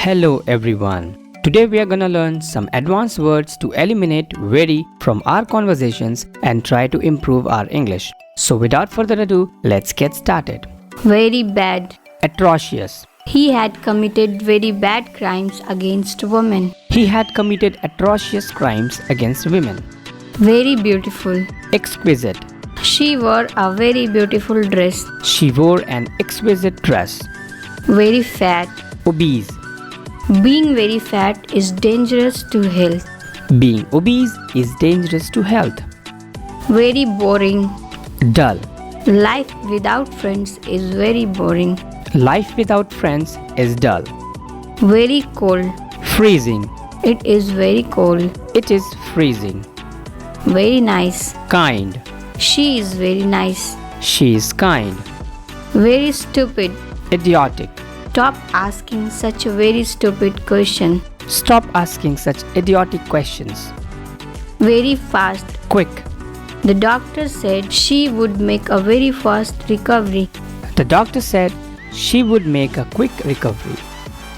Hello everyone. Today we are gonna learn some advanced words to eliminate very from our conversations and try to improve our English. So without further ado, let's get started. Very bad. Atrocious. He had committed very bad crimes against women. He had committed atrocious crimes against women. Very beautiful. Exquisite. She wore a very beautiful dress. She wore an exquisite dress. Very fat. Obese. Being very fat is dangerous to health. Being obese is dangerous to health. Very boring. Dull. Life without friends is very boring. Life without friends is dull. Very cold. Freezing. It is very cold. It is freezing. Very nice. Kind. She is very nice. She is kind. Very stupid. Idiotic. Stop asking such a very stupid question. Stop asking such idiotic questions. Very fast. Quick. The doctor said she would make a very fast recovery. The doctor said she would make a quick recovery.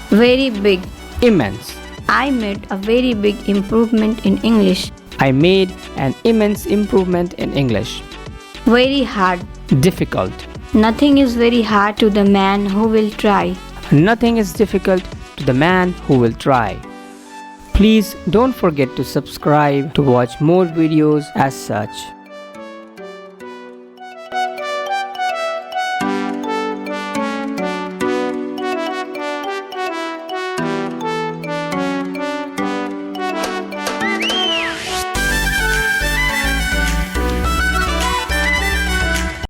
Very big. Immense. I made a very big improvement in English. I made an immense improvement in English. Very hard. Difficult. Nothing is very hard to the man who will try. Nothing is difficult to the man who will try. Please don't forget to subscribe to watch more videos as such.